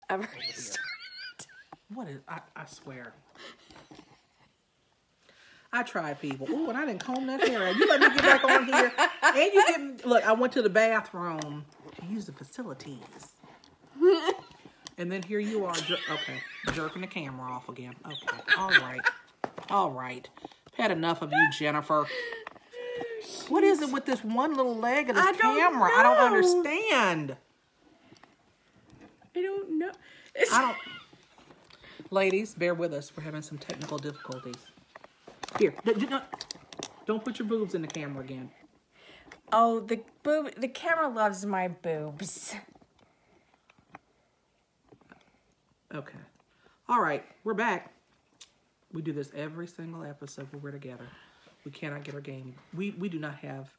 I've already started. What is, I swear. I tried, people. Ooh, and I didn't comb that hair out. You let me get back on here. And you didn't, look, I went to the bathroom to use the facilities. And then here you are, jerking the camera off again. Okay, all right. I've had enough of you, Jennifer. What is it with this one little leg of this camera? I don't understand. I don't know. Ladies, bear with us. We're having some technical difficulties. Here, don't put your boobs in the camera again. Oh, the camera loves my boobs. Okay. All right, we're back. We do this every single episode where we're together. We cannot get our game. We do not have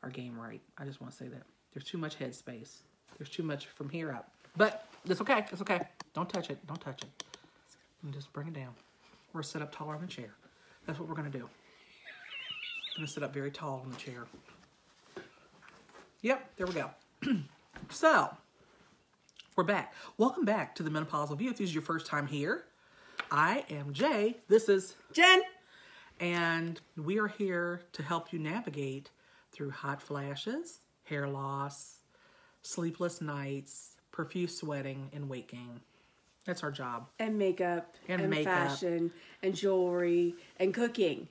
our game right. I just want to say that. There's too much head space. There's too much from here up. But it's okay. It's okay. Don't touch it. Don't touch it. And just bring it down. We're set up taller in the chair. That's what we're going to do. I'm going to sit up very tall in the chair. Yep, there we go. So, we're back. Welcome back to the Menopausal View. If this is your first time here, I am Jay. This is Jen. And we are here to help you navigate through hot flashes, hair loss, sleepless nights, profuse sweating, and weight gain. That's our job. And makeup. And fashion. And jewelry. And cooking.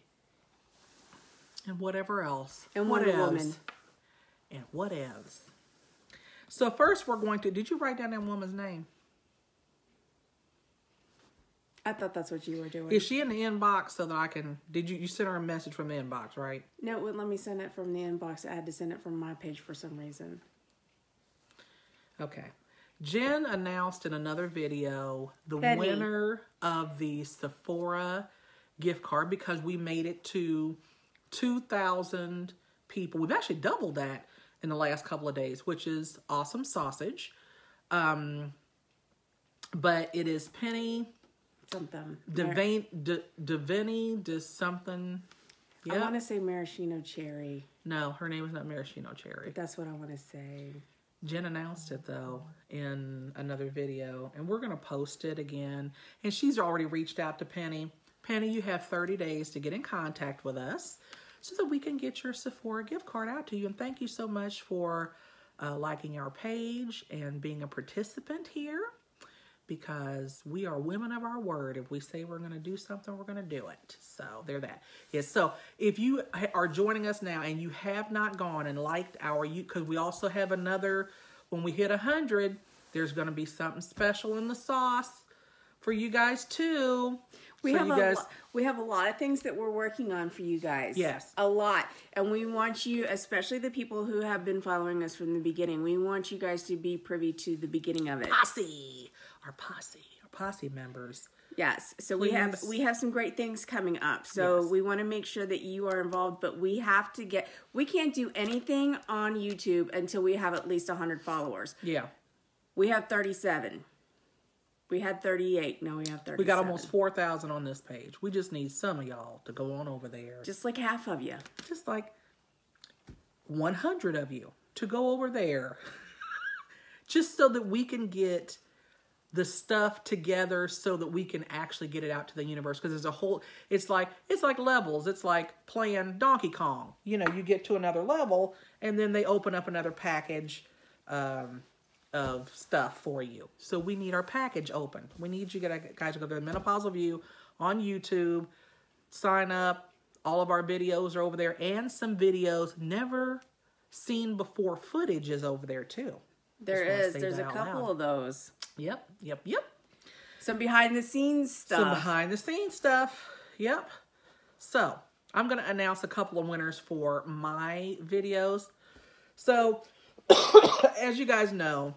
And whatever else. And Wonder Woman. And whatevs. So first we're going to... Did you write down that woman's name? I thought that's what you were doing. Is she in the inbox so that I can... You sent her a message from the inbox, right? No, it wouldn't let me send it from the inbox. I had to send it from my page for some reason. Okay. Jen announced in another video the Penny. winner of the Sephora gift card because we made it to 2,000 people. We've actually doubled that in the last couple of days, which is awesome sausage. But it is Penny Something. Devaney something. Yeah. I want to say maraschino cherry. No, her name is not maraschino cherry. That's what I want to say. Jen announced it, though, in another video, and we're going to post it again. And she's already reached out to Penny. Penny, you have 30 days to get in contact with us so that we can get your Sephora gift card out to you. And thank you so much for liking our page and being a participant here, because we are women of our word. If we say we're going to do something, we're going to do it. So, there that. Yes, so if you are joining us now and you have not gone and liked because we also have another, when we hit 100, there's going to be something special in the sauce for you guys too. We have a lot of things that we're working on for you guys. Yes. A lot. And we want you, especially the people who have been following us from the beginning, we want you guys to be privy to the beginning of it. Our posse members. Yes. So we have some great things coming up. So we want to make sure that you are involved, but we can't do anything on YouTube until we have at least 100 followers. Yeah. We have 37. We had 38. Now we have 37. We got almost 4,000 on this page. We just need some of y'all to go on over there. Just like half of you. Just like 100 of you to go over there. Just so that we can get the stuff together so that we can actually get it out to the universe. Because it's like levels. It's like playing Donkey Kong. You know, you get to another level and then they open up another package of stuff for you. So we need our package open. We need you guys to go to the Menopausal View on YouTube, sign up. All of our videos are over there, and some videos never seen before footage is over there too. There's a couple of those. Yep. Some behind the scenes stuff. Yep. So I'm going to announce a couple of winners for my videos. So as you guys know,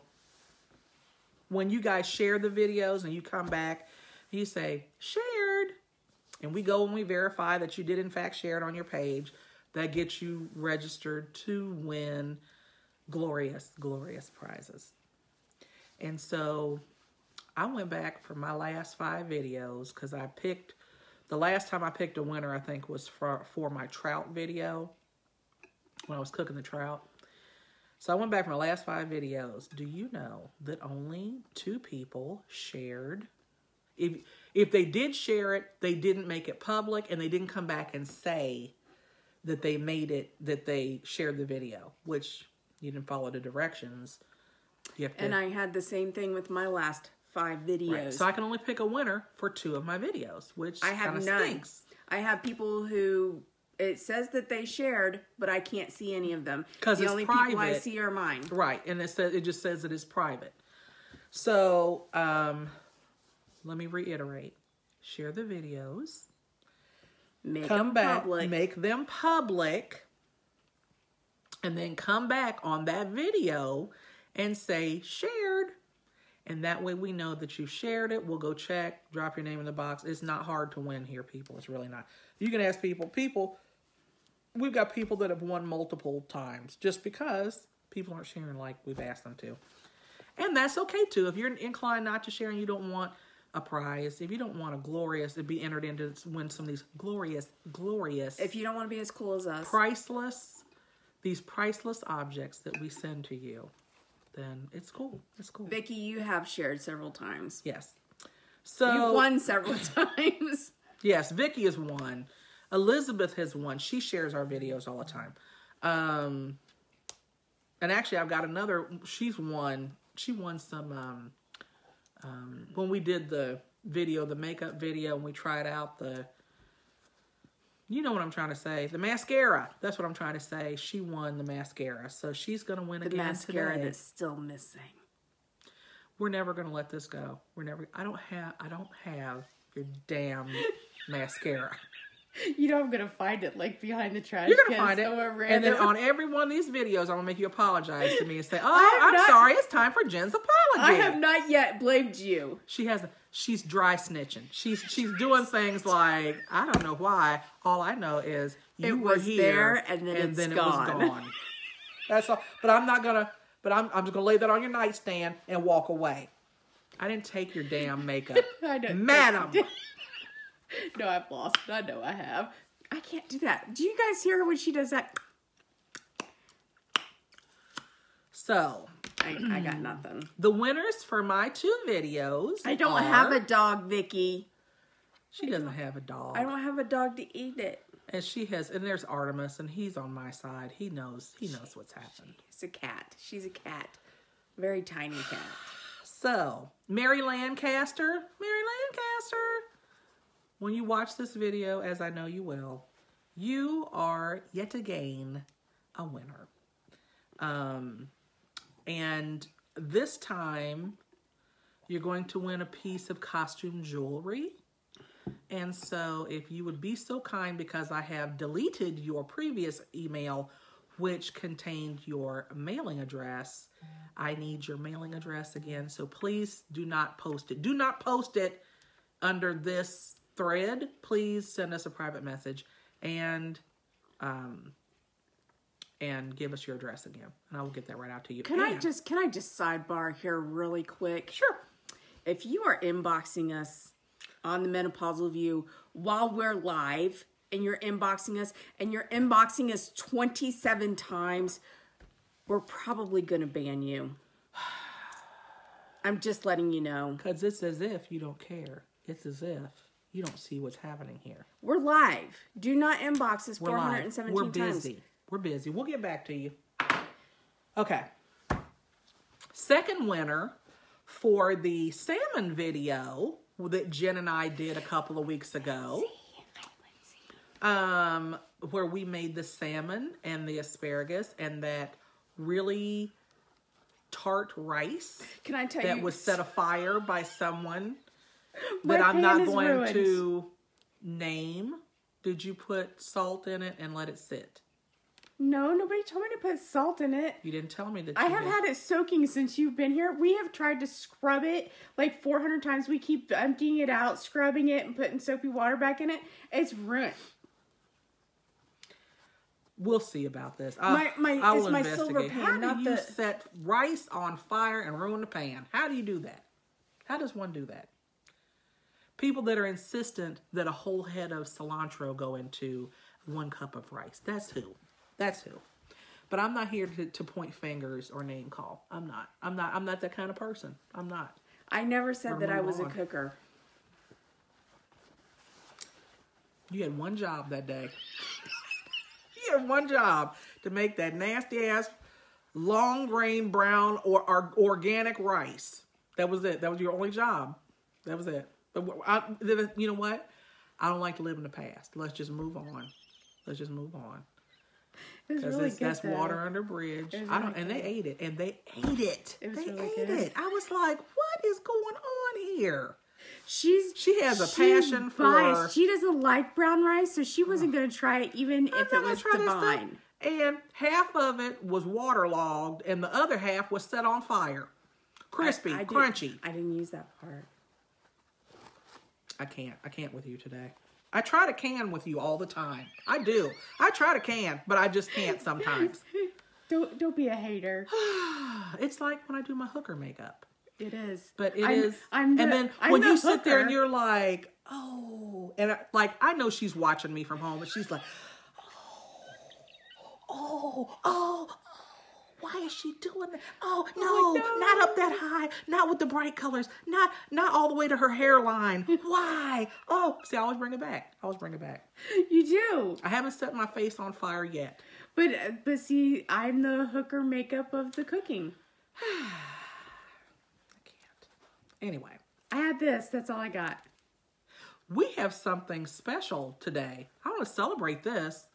when you guys share the videos and you come back, you say, shared. And we go and we verify that you did in fact share it on your page. That gets you registered to win glorious, glorious prizes. And so I went back for my last 5 videos because the last time I picked a winner, I think was for my trout video when I was cooking the trout. So I went back from my last 5 videos. Do you know that only 2 people shared? If they did share it, they didn't make it public, and they didn't come back and say that they made it, that they shared the video, which you didn't follow the directions. You have to, and I had the same thing with my last 5 videos. Right. So I can only pick a winner for 2 of my videos, which I have none. Stinks. I have people who, it says that they shared, but I can't see any of them. Because the only private. People I see are mine. Right, and it just says it is private. So, let me reiterate. Share the videos. Make them public. And then come back on that video and say shared. And that way we know that you shared it. We'll go check, drop your name in the box. It's not hard to win here, people. It's really not. You can ask people. We've got people that have won multiple times just because people aren't sharing like we've asked them to. And that's okay, too. If you're inclined not to share and you don't want a prize, if you don't want to be entered into win some of these glorious. If you don't want to be as cool as us. These priceless objects that we send to you, then it's cool. It's cool. Vicki, you have shared several times. Yes. So you've won several times. Yes, Vicki has won. Elizabeth has won. She shares our videos all the time. And actually, I've got another. She's won. She won some. When we did the video, the makeup video, and we tried out the. You know what I'm trying to say. The mascara. That's what I'm trying to say. She won the mascara. So she's going to win again today. The mascara that's still missing. We're never going to let this go. I don't have your damn mascara. You know I'm going to find it like behind the trash. You're going to find it. And then on every one of these videos, I'm going to make you apologize to me and say, I'm sorry. It's time for Jen's apology. I have not yet blamed you. She's dry snitching. She's doing things like, I don't know why. All I know is you were here and then it was gone. That's all. But I'm just gonna lay that on your nightstand and walk away. I didn't take your damn makeup. I know. Madam. No, I've lost it. I know I have. I can't do that. Do you guys hear her when she does that? So I got nothing. The winners for my 2 videos. I don't have a dog, Vicki. She doesn't have a dog. I don't have a dog to eat it. And there's Artemis, and he's on my side. He knows what's happened. She's a cat. She's a cat. Very tiny cat. So, Mary Lancaster, when you watch this video, as I know you will, you are yet again a winner. And this time, you're going to win a piece of costume jewelry. And so if you would be so kind, because I have deleted your previous email, which contained your mailing address, I need your mailing address again. So please do not post it. Do not post it under this thread. Please send us a private message and give us your address again, and I will get that right out to you. Can I just sidebar here really quick? Sure. If you are inboxing us on the Menopausal View while we're live, and you're inboxing us 27 times, we're probably going to ban you. I'm just letting you know. Because it's as if you don't care. It's as if you don't see what's happening here. We're live. Do not inbox us 417 times. We're busy. We're busy. We'll get back to you. Okay. Second winner for the salmon video that Jen and I did a couple of weeks ago. Where we made the salmon and the asparagus and that really tart rice. Can I tell you? That was set afire by someone that I'm not going to name. Did you put salt in it and let it sit? No, nobody told me to put salt in it. You didn't tell me that. I have had it soaking since you've been here. We have tried to scrub it like 400 times. We keep emptying it out, scrubbing it, and putting soapy water back in it. It's ruined. We'll see about this. I will investigate. Silver pan, how do you set rice on fire and ruin the pan? How do you do that? How does one do that? People that are insistent that a whole head of cilantro go into 1 cup of rice. That's who. That's who. But I'm not here to point fingers or name call. I'm not that kind of person. I'm not. I never said that I was a cooker. You had one job that day. You had one job to make that nasty ass long grain brown or organic rice. That was it. That was your only job. That was it. But you know what? I don't like to live in the past. Let's just move on. Let's just move on. Because really that's water under a bridge. And they ate it. And they ate it. They ate it. I was like, what is going on here? She has a passion for. She doesn't like brown rice, so she wasn't going to try it, even if it was divine. And half of it was waterlogged, and the other half was set on fire, crispy, crunchy. I didn't use that part. I can't with you today. I try to can with you all the time. I do. I try to can, but I just can't sometimes. Don't be a hater. It's like when I do my hooker makeup. It is. But and then when you sit there and you're like, oh, and I know she's watching me from home, and she's like, oh, why is she doing that? Oh, no, not up that high, not with the bright colors, not all the way to her hairline. Why? Oh, see, I always bring it back. You do. I haven't set my face on fire yet. But see, I'm the hooker makeup of the cooking. Anyway. I had this. That's all I got. We have something special today. I want to celebrate this.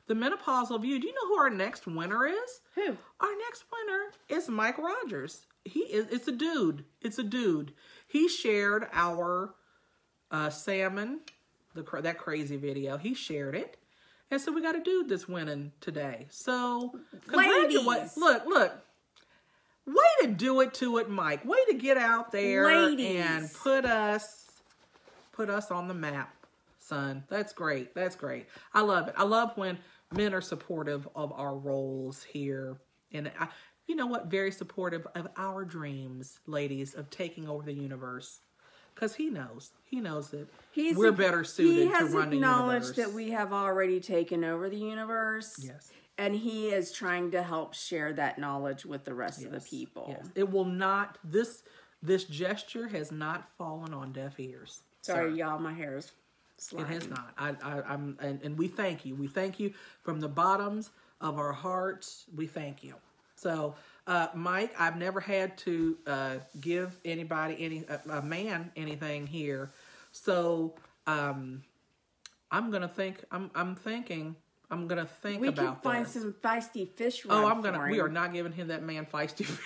The Menopausal View. Do you know who our next winner is? Who? Our next winner is Mike Rogers. It's a dude. It's a dude. He shared our salmon, that crazy video. He shared it. And so we got a dude that's winning today. So, congratulations. Look. Way to do it to it, Mike. Way to get out there and put us on the map, son. That's great. That's great. I love it. I love when men are supportive of our roles here. And you know what? Very supportive of our dreams, ladies, of taking over the universe. Because he knows. He knows that we're better suited to run the universe. He has acknowledged that we have already taken over the universe. Yes. And he is trying to help share that knowledge with the rest of the people. Yes. It will not, this gesture has not fallen on deaf ears. Sorry, y'all, my hair is sliding. It has not. And we thank you. We thank you from the bottoms of our hearts. We thank you. So, Mike, I've never had to give anybody, a man, anything here. So, I'm going to think, I'm thinking about this. We can find some feisty fish rub we are not giving him that man feisty fish.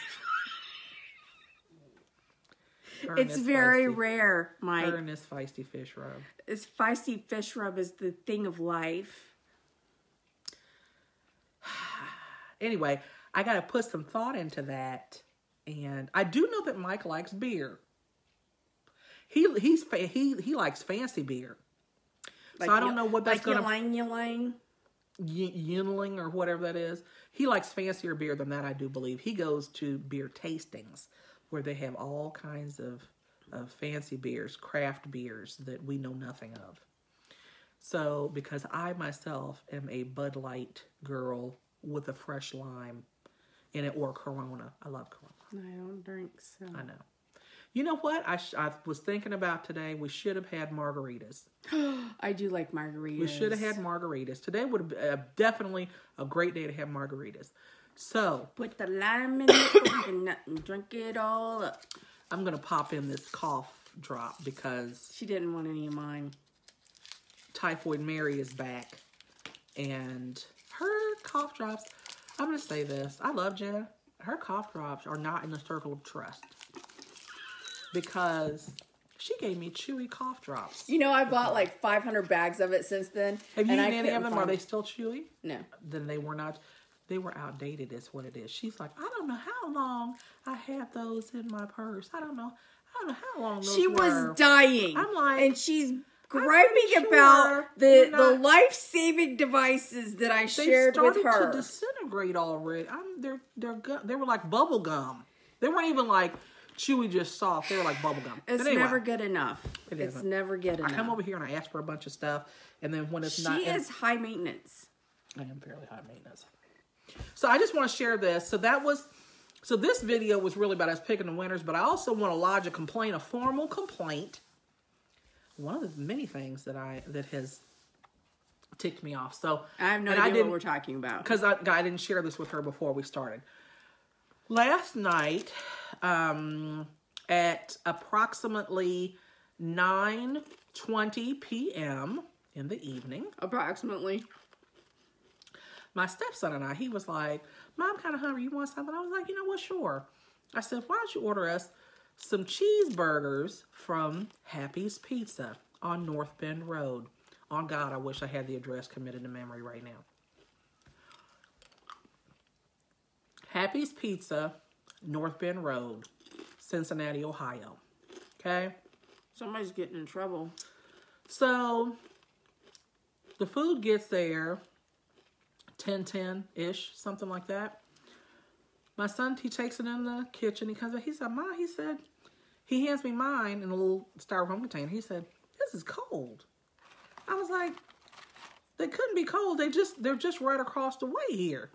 It's very rare, Mike. Her and this feisty fish rub. This feisty fish rub is the thing of life. Anyway, I got to put some thought into that. And I do know that Mike likes beer. He likes fancy beer. So I don't know what that's going to... Like Yulang. Yinling or whatever that is. He likes fancier beer than that, I do believe. He goes to beer tastings where they have all kinds of fancy beers, craft beers that we know nothing of. So, because I myself am a Bud Light girl with a fresh lime in it, or Corona. I love Corona. I don't drink, so... I know. You know what? I was thinking about today. We should have had margaritas. I do like margaritas. We should have had margaritas. Today would have definitely a great day to have margaritas. So. Put the lime in it and drink it all up. I'm going to pop in this cough drop because. She didn't want any of mine. Typhoid Mary is back. And her cough drops. I'm going to say this. I love Jen. Her cough drops are not in the circle of trust. Because she gave me chewy cough drops. You know, I bought like 500 bags of it since then. Have you eaten any of them? Are they still chewy? No. Then they were not. They were outdated is what it is. She's like, I don't know how long I had those in my purse. I don't know how long those were. She was dying. I'm like. And she's griping about the life-saving devices that I shared with her. They started to disintegrate already. They were like bubble gum. They weren't even like chewy, just soft. They were like bubble gum. It's never good enough. It's never good enough. I come over here and I ask for a bunch of stuff, and then when it's not... She is high maintenance. I am fairly high maintenance. So I just want to share this. So this video was really about us picking the winners, but I also want to lodge a complaint, a formal complaint. One of the many things that has ticked me off. So I have no idea what we're talking about. Because I didn't share this with her before we started. Last night, at approximately 9:20 p.m. in the evening. Approximately. My stepson and I, he was like, Mom, I'm kind of hungry. You want something? I was like, you know what? Sure. I said, why don't you order us some cheeseburgers from Happy's Pizza on North Bend Road. On God, I wish I had the address committed to memory right now. Happy's Pizza, North Bend Road, Cincinnati, Ohio. Okay? Somebody's getting in trouble. So, the food gets there 10:10-ish, something like that. My son, he takes it in the kitchen. He comes back. He said, Ma, he hands me mine in a little styrofoam container. He said, this is cold. I was like, they couldn't be cold. They're just right across the way here.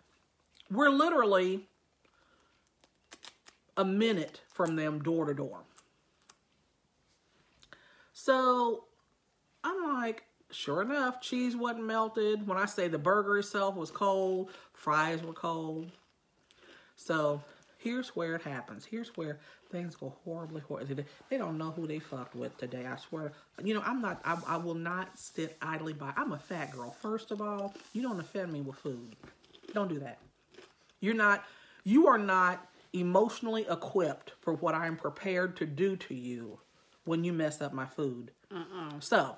We're literally a minute from them door to door. So I'm like, sure enough, cheese wasn't melted. When I say the burger itself was cold, fries were cold. So here's where it happens. Here's where things go horribly. They don't know who they fucked with today. I swear. You know, I will not sit idly by. I'm a fat girl. First of all, you don't offend me with food. Don't do that. You are not emotionally equipped for what I'm prepared to do to you when you mess up my food. So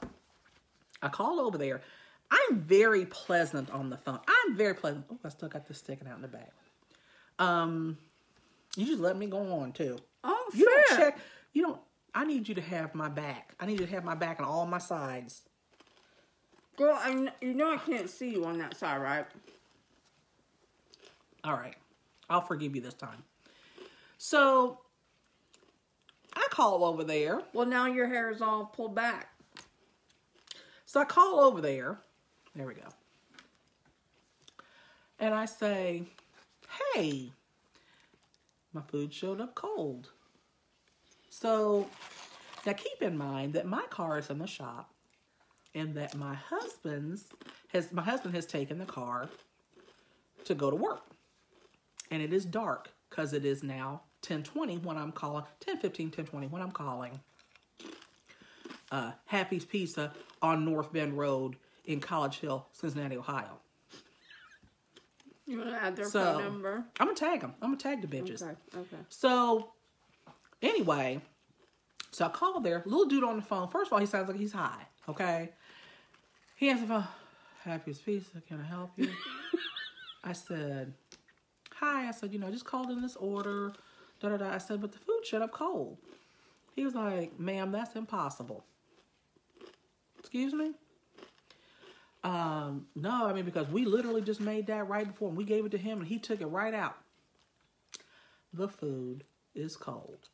I call over there. I'm very pleasant on the phone. I'm very pleasant. Oh, I still got this sticking out in the back. You just let me go on too. Oh, you don't check. You don't. I need you to have my back. I need you to have my back on all my sides. Girl, you know I can't see you on that side, right? All right. I'll forgive you this time. So, I call over there. Well, now your hair is all pulled back. So, I call over there. There we go. And I say, hey, my food showed up cold. So, now keep in mind that my car is in the shop and that my husband has taken the car to go to work. And it is dark because it is now 10:20 when I'm calling, 10:15, 10:20 when I'm calling Happy's Pizza on North Bend Road in College Hill, Cincinnati, Ohio. You want to add their phone number? I'm going to tag them. I'm going to tag the bitches. Okay. So, anyway, so I called there. Little dude on the phone. First of all, he sounds like he's high, okay? He answered the phone. Happy's Pizza, can I help you? I said, hi. I said, I just called in this order. I said, but the food showed up cold. He was like, ma'am, that's impossible. Excuse me? No, I mean, because we literally just made that right before and we gave it to him and he took it right out. The food is cold.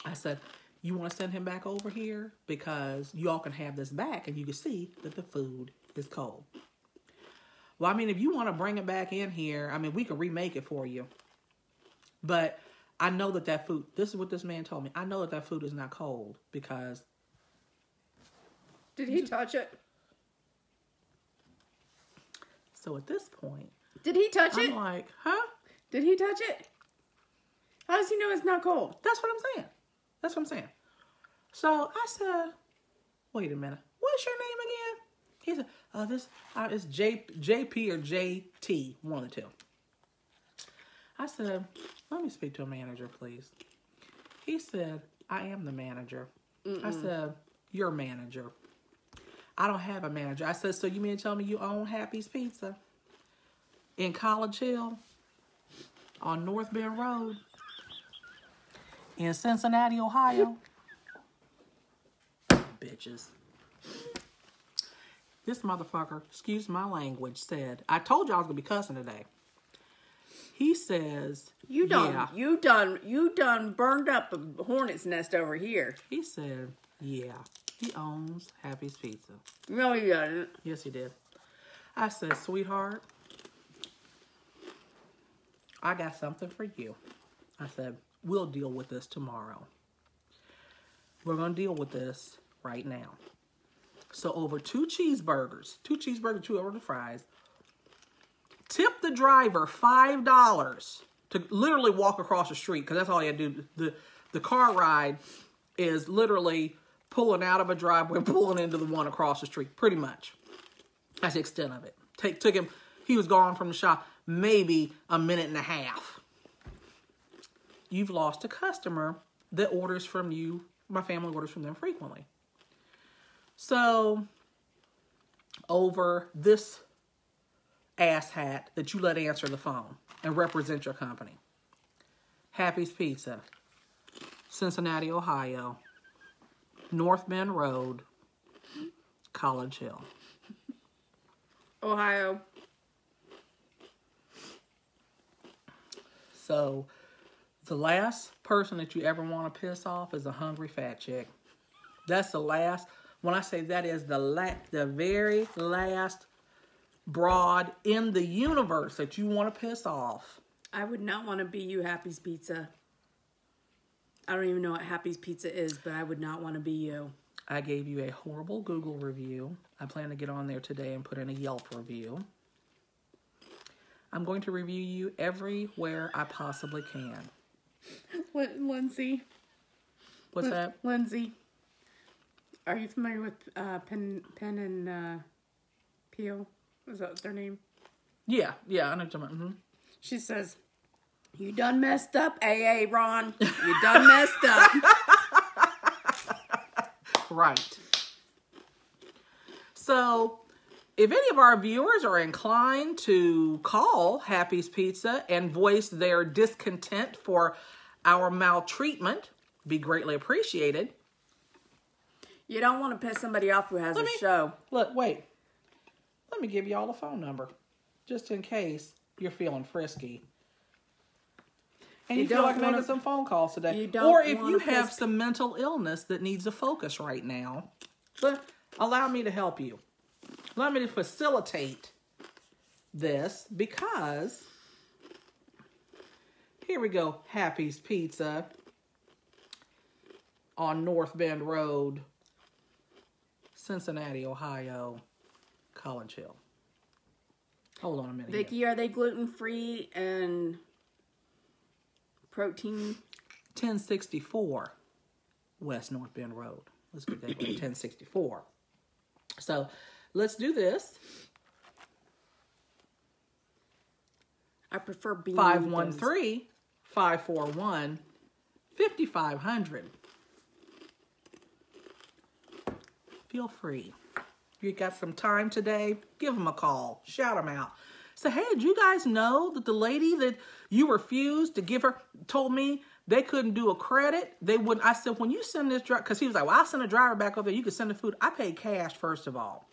I said, you want to send him back over here? Because you all can have this back and you can see that the food is cold. Well, I mean, if you want to bring it back in here, I mean, we can remake it for you. But I know that food, this is what this man told me. I know that food is not cold because. Did he touch it? So at this point. Did he touch it? I'm like, huh? Did he touch it? How does he know it's not cold? That's what I'm saying. So I said, wait a minute. What's your name again? He said, it's JP or JT, one of the two. I said, let me speak to a manager, please. He said, I am the manager. I said, you're a manager. I don't have a manager. I said, so you mean to tell me you own Happy's Pizza in College Hill on North Bend Road in Cincinnati, Ohio? Bitches. This motherfucker, excuse my language, said, I told you I was going to be cussing today. He says, you done burned up a hornet's nest over here. He said, yeah, he owns Happy's Pizza. No, he doesn't. Yes, he did. I said, sweetheart, I got something for you. I said, we'll deal with this tomorrow. We're going to deal with this right now. So over 2 cheeseburgers, 2 order fries. Tip the driver $5 to literally walk across the street, because that's all you had to do. The car ride is literally pulling out of a driveway, pulling into the one across the street, pretty much. That's the extent of it. Took him, he was gone from the shop maybe a minute and a half. You've lost a customer that orders from you. My family orders from them frequently. So, over this asshat that you let answer the phone and represent your company. Happy's Pizza, Cincinnati, Ohio, North Bend Road, College Hill. Ohio. So, the last person that you ever want to piss off is a hungry fat chick. That's the last. When I say that is the very last broad in the universe that you want to piss off. I would not want to be you, Happy's Pizza. I don't even know what Happy's Pizza is, but I would not want to be you. I gave you a horrible Google review. I plan to get on there today and put in a Yelp review. I'm going to review you everywhere I possibly can. Lindsay. What's that? Lindsay. Are you familiar with Penn and Peel? Is that their name? Yeah, I know what you're talking about. Mm-hmm. She says, "You done messed up, AA Ron. You done messed up." Right. So, if any of our viewers are inclined to call Happy's Pizza and voice their discontent for our maltreatment, be greatly appreciated. You don't want to piss somebody off who has a show. Look, wait. Let me give you all the phone number, just in case you're feeling frisky. And you feel like making some phone calls today. Or if you have some mental illness that needs a focus right now, but allow me to help you. Allow me to facilitate this, because here we go. Happy's Pizza on North Bend Road, Cincinnati, Ohio, College Hill. Hold on a minute. Vicki, are they gluten-free and protein? 1064 West North Bend Road. Let's get that right. 1064. So let's do this. I prefer being 513-541-5500. Feel free. You got some time today? Give them a call. Shout them out. Say, hey, did you guys know that the lady that you refused to give her told me they couldn't do a credit? They wouldn't. I said, when you send this driver, because he was like, well, I'll send a driver back over there. You can send the food. I paid cash, first of all.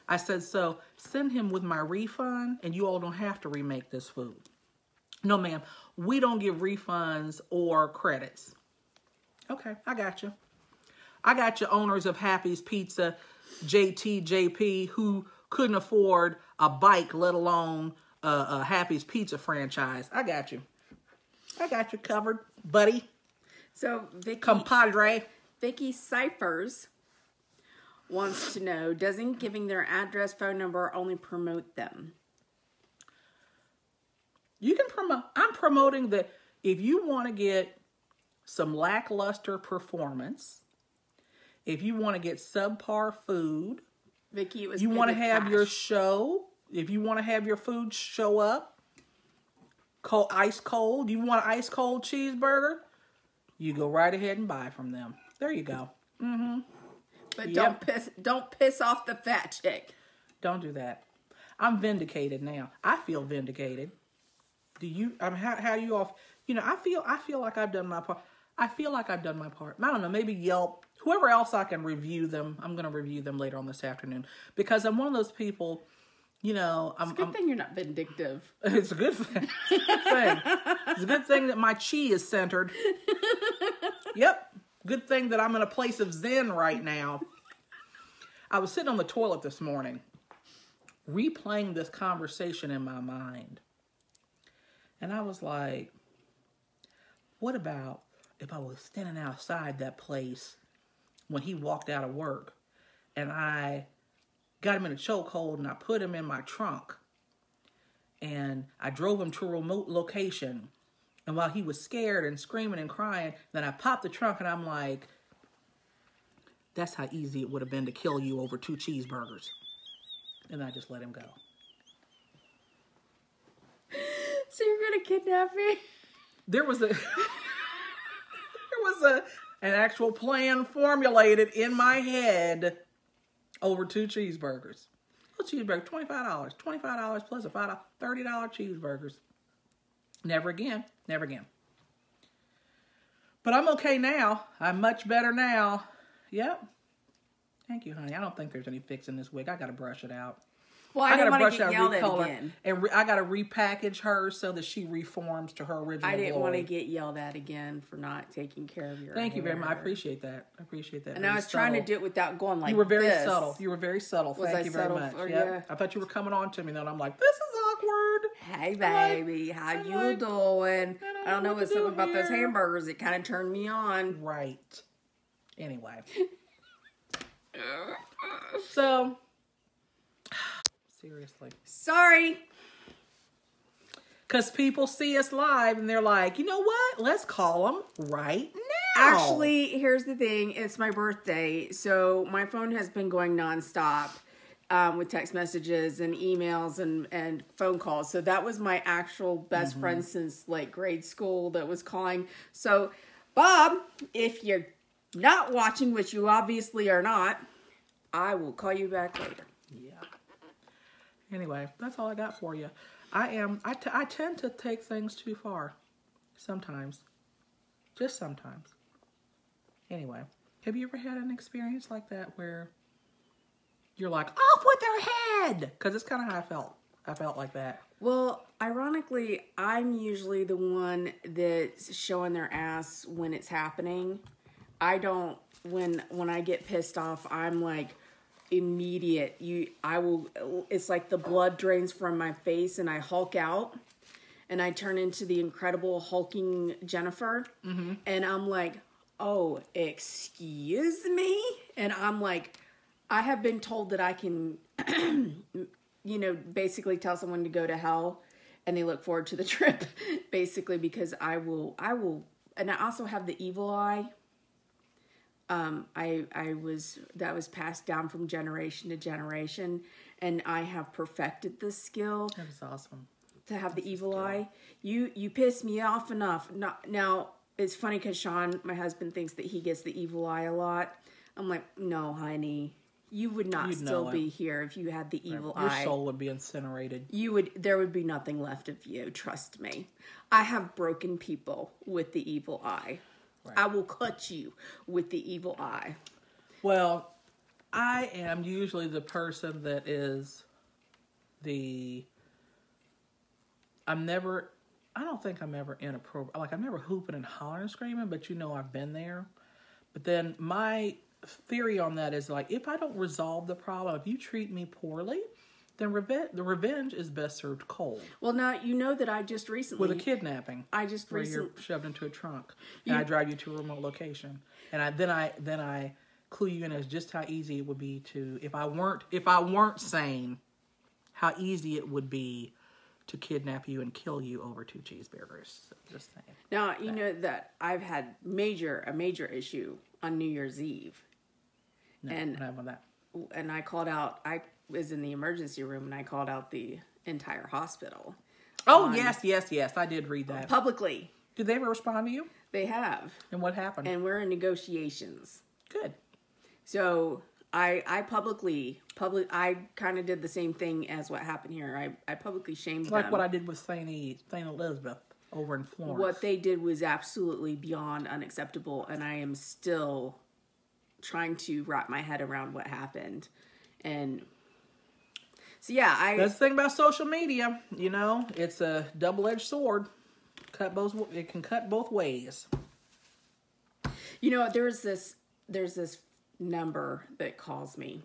I said, so send him with my refund, and you all don't have to remake this food. No, ma'am. We don't give refunds or credits. Okay, I got you. I got you, owners of Happy's Pizza, JTJP, who couldn't afford a bike, let alone a Happy's Pizza franchise. I got you. I got you covered, buddy. So, Vicki, compadre. Vicki Cyphers wants to know, doesn't giving their address, phone number only promote them? You can promote. I'm promoting that if you want to get some lackluster performance, if you want to get subpar food, Vicki, it was you want to have your show, if you want to have your food show up, ice cold, you want an ice cold cheeseburger, you go right ahead and buy from them. There you go. Mm-hmm. But don't piss off the fat chick. Don't do that. I'm vindicated now. I feel vindicated. Do you? How do you all? You know, I feel like I've done my part. I feel like I've done my part. I don't know. Maybe Yelp. Whoever else I can review them. I'm going to review them later on this afternoon, because I'm one of those people. You know, it's a good thing you're not vindictive. It's a good thing. It's a good thing. It's a good thing that my chi is centered. Yep. Good thing that I'm in a place of zen right now. I was sitting on the toilet this morning, replaying this conversation in my mind. And I was like, what about if I was standing outside that place when he walked out of work and I got him in a chokehold and I put him in my trunk and I drove him to a remote location, and while he was scared and screaming and crying, then I popped the trunk and I'm like, that's how easy it would have been to kill you over 2 cheeseburgers. And I just let him go. So you're gonna kidnap me? There was an actual plan formulated in my head over 2 cheeseburgers. A cheeseburger, $25. $25 plus a $5, $30 cheeseburgers. Never again. Never again. But I'm okay now. I'm much better now. Yep. Thank you, honey. I don't think there's any fixing this wig. I got to brush it out. Well, I didn't want to get yelled at again. And I got to repackage her so that she reforms to her original I didn't glory. want to get yelled at again for not taking care of your Thank you hair. very much. I appreciate that. I appreciate that. And I was trying to do it without going like this. You were very subtle. You were very subtle. Thank you very much. For yep. I thought you were coming on to me, and I'm like, this is awkward. Hey, baby. How you doing? I don't know what's something about those hamburgers. It kind of turned me on. Right. Anyway. So... Seriously. Sorry. Because people see us live and they're like, you know what? Let's call them right now. Actually, here's the thing. It's my birthday. So my phone has been going nonstop with text messages and emails and phone calls. So that was my actual best friend since like grade school that was calling. So, Bob, if you're not watching, which you obviously are not, I will call you back later. Yeah. Anyway, that's all I got for you. I tend to take things too far. Sometimes. Just sometimes. Anyway, have you ever had an experience like that where you're like, off with their head? Because it's kind of how I felt. I felt like that. Well, ironically, I'm usually the one that's showing their ass when it's happening. I don't, when I get pissed off, I'm like, immediate. It's like the blood drains from my face and I Hulk out and I turn into the incredible hulking Jennifer. And I'm like, oh, excuse me? And I'm like, I have been told that I can, basically tell someone to go to hell and they look forward to the trip, basically, because I will, and I also have the evil eye. That was passed down from generation to generation, and I have perfected this skill. That is awesome. To have the evil eye. You piss me off enough. Now, it's funny because Sean, my husband, thinks that he gets the evil eye a lot. I'm like, no, honey, you would not still be here if you had the evil eye. Your soul would be incinerated. There would be nothing left of you. Trust me. I have broken people with the evil eye. Right. I will cut you with the evil eye. Well, I am usually the person that is I don't think I'm ever inappropriate. Like, I'm never hooping and hollering and screaming, but I've been there. But then my theory on that is, like, if I don't resolve the problem, if you treat me poorly, then the revenge is best served cold. Well, now, you know that I just recently... With a kidnapping. Where you're shoved into a trunk. And I drive you to a remote location. And then I clue you in as just how easy it would be to... If I weren't sane, how easy it would be to kidnap you and kill you over 2 cheeseburgers. So just saying. Now, you know that I've had a major issue on New Year's Eve. No, what happened with that? And I called out... I was in the emergency room and I called out the entire hospital. Oh, yes. I did read that. Publicly. Did they ever respond to you? They have. And what happened? And we're in negotiations. Good. So I kind of did the same thing as what happened here. I publicly shamed them. Like what I did with St. Elizabeth over in Florence. What they did was absolutely beyond unacceptable, and I am still trying to wrap my head around what happened. And so, yeah, that's the thing about social media. It's a double-edged sword. It can cut both ways. There's this number that calls me,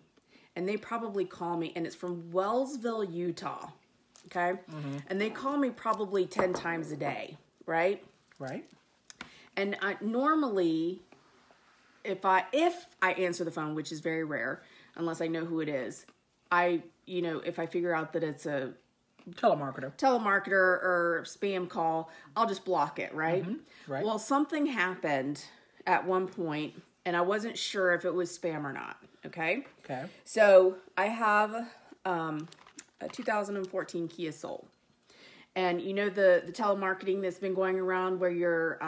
and they probably call me, and it's from Wellsville, Utah. Okay. And they call me probably 10 times a day. Right. Right. And normally if I answer the phone, which is very rare, unless I know who it is, if I figure out that it's a telemarketer or spam call, I'll just block it, right? Right. Well, something happened at one point, and I wasn't sure if it was spam or not, okay? Okay. So I have a 2014 Kia Soul. And you know the telemarketing that's been going around where your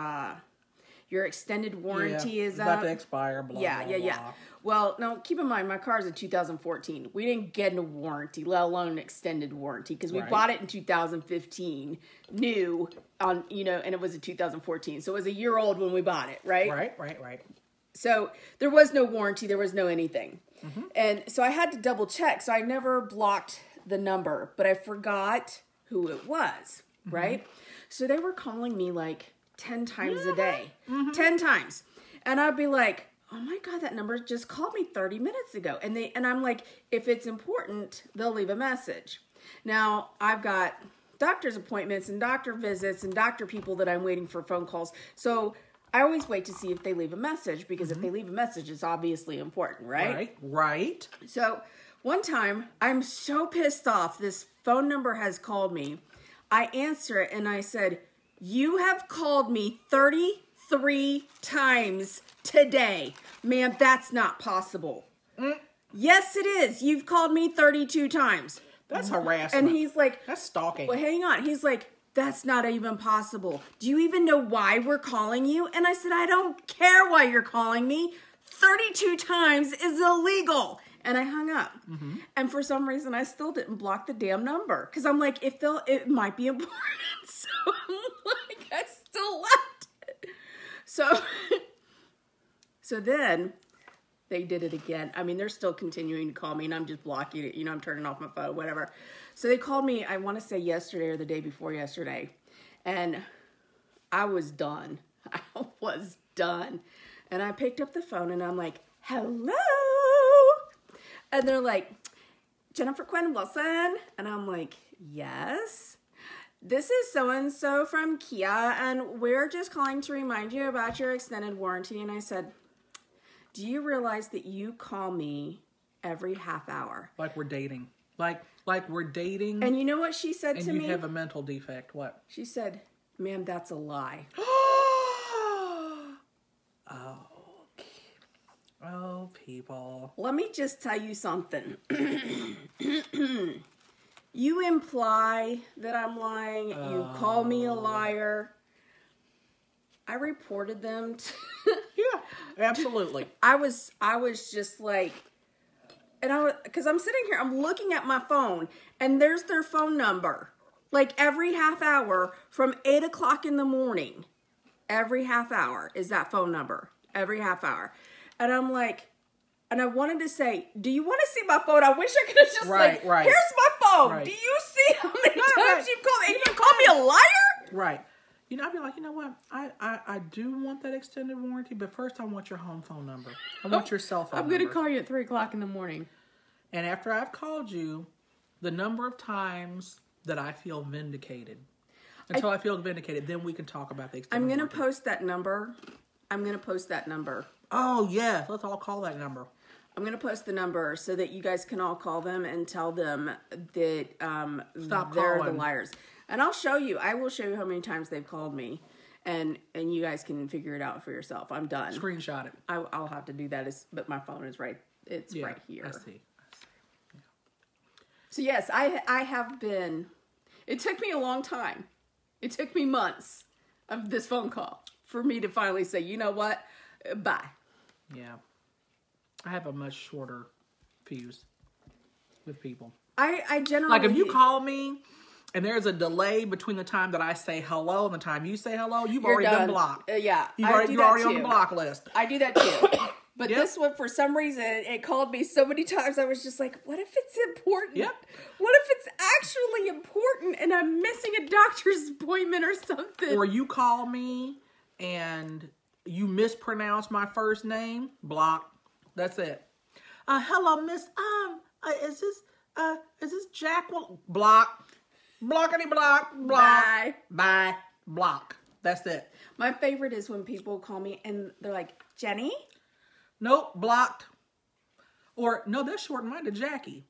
extended warranty is about up. to expire, blah, Yeah. blah. Well, now keep in mind, my car's a 2014. We didn't get a warranty, let alone an extended warranty, because we bought it in 2015, new, and it was a 2014. So it was a year old when we bought it, right? Right. So there was no warranty, there was no anything. And so I had to double check. So I never blocked the number, but I forgot who it was, right? So they were calling me like 10 times a day, 10 times. And I'd be like, oh my God, that number just called me 30 minutes ago. And I'm like, if it's important, they'll leave a message. Now I've got doctor's appointments and doctor visits and doctor people that I'm waiting for phone calls. So I always wait to see if they leave a message, because if they leave a message, it's obviously important, right? Right. So one time I'm so pissed off. This phone number has called me. I answer it and I said, you have called me 33 times today. Ma'am, that's not possible. Yes, it is. You've called me 32 times. That's harassment. And he's like, that's stalking. Well, hang on. He's like, that's not even possible. Do you even know why we're calling you? And I said, I don't care why you're calling me. 32 times is illegal. And I hung up. And for some reason, I still didn't block the damn number. Because I'm like, it might be important. So I'm like, I still left it. So then they did it again. I mean, they're still continuing to call me, and I'm just blocking it. I'm turning off my phone, whatever. So they called me, I want to say yesterday or the day before yesterday. And I was done. I was done. And I picked up the phone, and I'm like, hello. And they're like, Jennifer Quinn Wilson. And I'm like, yes. This is so-and-so from Kia, and we're just calling to remind you about your extended warranty. And I said, do you realize that you call me every half hour? Like we're dating. Like we're dating. And you know what she said to me? And you have a mental defect. What? She said, ma'am, that's a lie. Oh, people. Let me just tell you something. You imply that I'm lying. You call me a liar. I reported them. Yeah, absolutely. I was just like, because I'm sitting here, I'm looking at my phone, and there's their phone number. Like every half hour from 8 o'clock in the morning, every half hour is that phone number. Every half hour. And I'm like, and I wanted to say, do you want to see my phone? I wish I could have just right. here's my phone. Right. Do you see how many times you've called me? And you call me a liar? Right. I'd be like, you know what? I do want that extended warranty, but first I want your home phone number. I want your cell phone number. I'm going to call you at 3 o'clock in the morning. And after I've called you, the number of times that I feel vindicated, until I feel vindicated, then we can talk about the extended warranty. I'm going to post that number. Oh, yeah. Let's all call that number. I'm going to post the number so that you guys can all call them and tell them that they're the liars. And I'll show you. I will show you how many times they've called me. And you guys can figure it out for yourself. I'm done. Screenshot it. I'll have to do that. But my phone is right. It's right here. I see. Yeah. So yes, I have been. It took me a long time. It took me months of this phone call for me to finally say, you know what? Bye. Yeah. I have a much shorter fuse with people. I generally... Like if you call me and there's a delay between the time that I say hello and the time you say hello, you've already been blocked. Yeah. You're already on the block list. I do that too. But this one, for some reason, it called me so many times, I was just like, what if it's important? Yep. What if it's actually important and I'm missing a doctor's appointment or something? Or you call me and you mispronounce my first name, block. That's it. Hello, Miss. Is this Jacqueline? Block. Blockity block, block. Bye. Bye. Block. That's it. My favorite is when people call me and they're like, Jenny? Nope, blocked. Or, no, they're shorten mine to Jackie.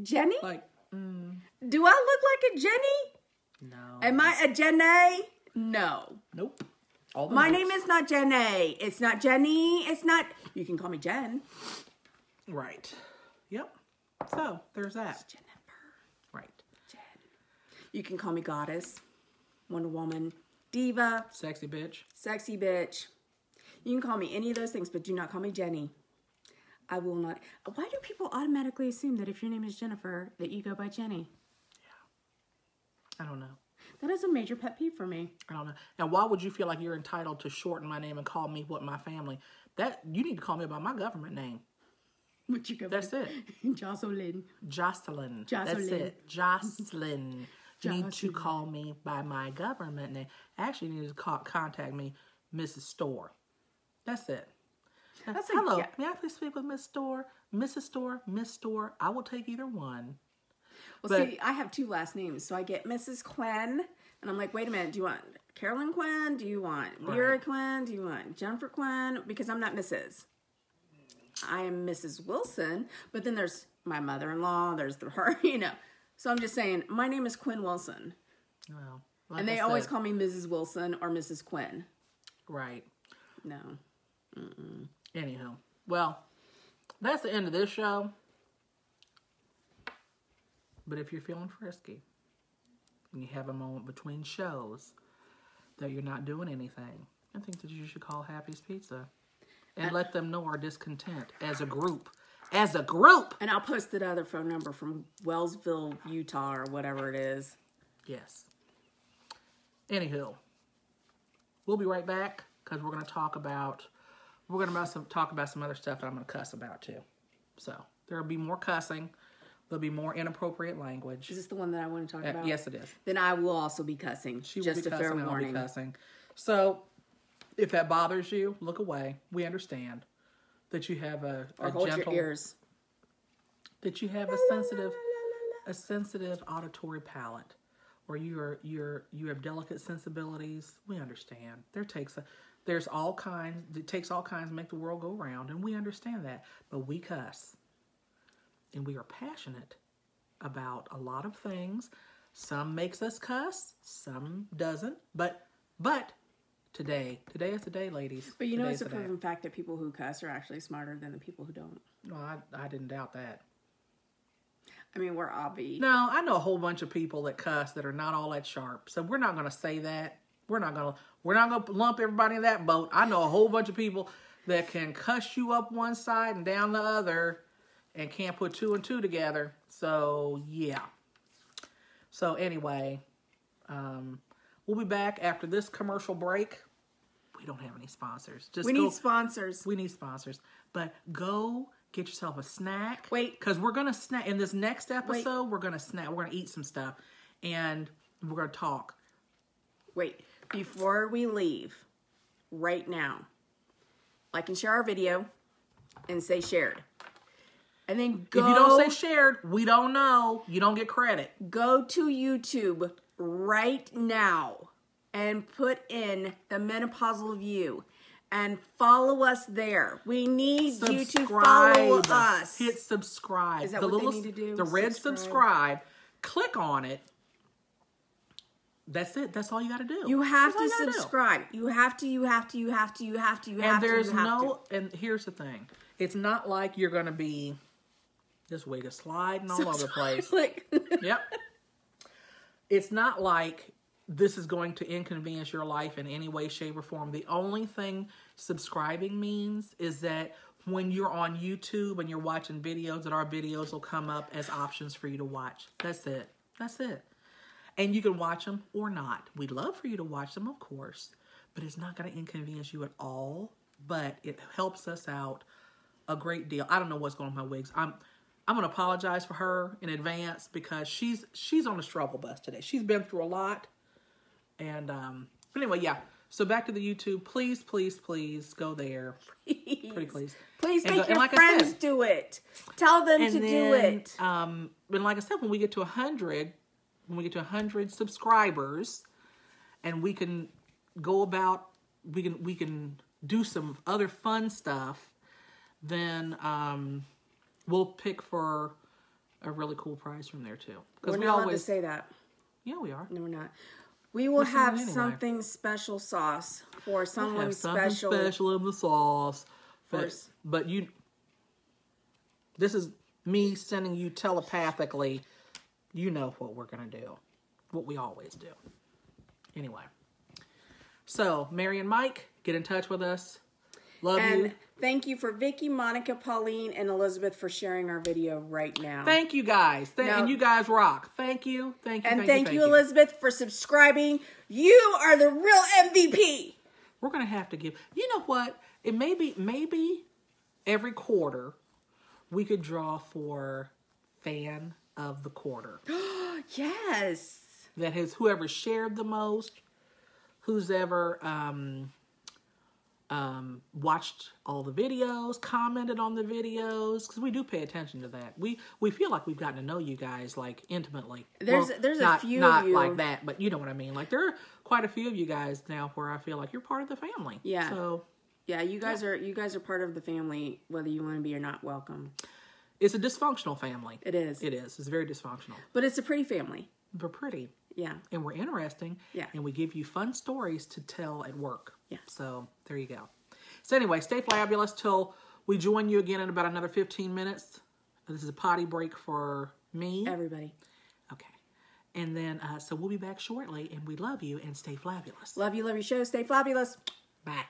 Jenny? Like, Do I look like a Jenny? no. Am I a Jenny? No. Nope. All the My notes. name is not Jenny. It's not Jenny. It's not... You can call me Jen. Right. Yep. So, there's that. Jennifer. Right. Jen. You can call me Goddess, Wonder Woman, Diva, Sexy bitch. Sexy Bitch. You can call me any of those things, but do not call me Jenny. I will not... Why do people automatically assume that if your name is Jennifer, that you go by Jenny? I don't know. That is a major pet peeve for me. I don't know. And why would you feel like you're entitled to shorten my name and call me what my family? That you need to call me by my government name. What you go That's by? it. Jocelyn. Jocelyn. That's Jocelyn. it. Jocelyn. You need to Jocelyn. call me by my government name. Actually, you need to contact me, Mrs. Store. That's it. That's Hello. yeah. May I please speak with Miss Store? Mrs. Store? Miss Store? I will take either one. Well, But- see, I have two last names, so I get Mrs. Quinn, and I'm like, wait a minute, do you want Carolyn Quinn? Do you want Vera Right. Quinn? Do you want Jennifer Quinn? Because I'm not Mrs. I am Mrs. Wilson, but then there's my mother-in-law, there's her, you know. So I'm just saying, my name is Quinn Wilson, Well, like and I they always said, call me Mrs. Wilson or Mrs. Quinn. right. No. Anywho, well, that's the end of this show. But if you're feeling frisky and you have a moment between shows that you're not doing anything, I think that you should call Happy's Pizza and let them know our discontent as a group. As a group! And I'll post the other phone number from Wellsville, Utah, or whatever it is. Yes. Anywho, we'll be right back because we're going to talk about some other stuff that I'm going to cuss about too. So there'll be more cussing. There'll be more inappropriate language. Is this the one that I want to talk about? Yes, it is. Then I will also be cussing. She will just be a fair cussing. I'll warning. be cussing. So if that bothers you, look away. We understand that you have a Or hold gentle, your ears. that you have a sensitive auditory palate, or you have delicate sensibilities. We understand. It takes all kinds to make the world go round, and we understand that. But we cuss, and we are passionate about a lot of things. Some makes us cuss, some doesn't. But today is the day, ladies. But you know, Today's it's a the day. proven fact that people who cuss are actually smarter than the people who don't. No, I didn't doubt that. I mean, we're obvi. No, I know a whole bunch of people that cuss that are not all that sharp. So we're not going to say that. We're not going to lump everybody in that boat. I know a whole bunch of people that can cuss you up one side and down the other and can't put two and two together. So, yeah. So, anyway, we'll be back after this commercial break. We don't have any sponsors. We need sponsors. We need sponsors. But go get yourself a snack. Wait. Because we're going to snack. In this next episode, we're going to snack. We're going to eat some stuff. And we're going to talk. Wait, before we leave, right now, like and share our video and say shared. And then go. If you don't say shared, we don't know. You don't get credit. Go to YouTube right now and put in the Menopausal View and follow us there. We need you to follow us. Hit subscribe. Is that what they need to do? The red subscribe. Click on it. That's it. That's all you got to do. You have That's all to you gotta do. subscribe. You have to. And here's the thing. It's not like you're going to be this wig is sliding all over the place. Yep. It's not like this is going to inconvenience your life in any way, shape, or form. The only thing subscribing means is that when you're on YouTube and you're watching videos, that our videos will come up as options for you to watch. That's it. That's it. And you can watch them or not. We'd love for you to watch them, of course, but it's not going to inconvenience you at all. But it helps us out a great deal. I don't know what's going on with my wigs. I'm going to apologize for her in advance because she's on the struggle bus today. She's been through a lot. And but anyway, yeah. So back to the YouTube. Please, please, please go there. Pretty please. Please And make go- and your like I friends said- do it. Tell them And to then, do it. And like I said, when we get to 100, when we get to 100 subscribers, and we can go about, we can do some other fun stuff, then we'll pick for a really cool prize from there too. We're not allowed to say that. Yeah, we are. No, we're not. We will have something special sauce for someone special. Something special in the sauce. But this is me sending you telepathically. You know what we're going to do. What we always do. Anyway. So, Mary and Mike, get in touch with us. Love you. And thank you for Vicky, Monica, Pauline, and Elizabeth for sharing our video right now. Thank you guys. And you guys rock. Thank you. Thank you. And thank you, Elizabeth, for subscribing. You are the real MVP. We're going to have to give... You know what? It maybe every quarter we could draw for fan of the quarter. Yes. That is whoever shared the most, who's ever watched all the videos, commented on the videos, because we do pay attention to that. We feel like we've gotten to know you guys like intimately. There's a few not of you. like that, but you know what I mean. Like there are quite a few of you guys now where I feel like you're part of the family. Yeah. So yeah, you guys are part of the family, whether you want to be or not. Welcome. It's a dysfunctional family. It is. It is. It's very dysfunctional. But it's a pretty family. We're pretty. Yeah. And we're interesting. Yeah. And we give you fun stories to tell at work. Yeah. So there you go. So anyway, stay fabulous till we join you again in about another 15 minutes. This is a potty break for me. Everybody. Okay. And then, so we'll be back shortly, and we love you, and stay fabulous. Love you show. Stay fabulous. Bye.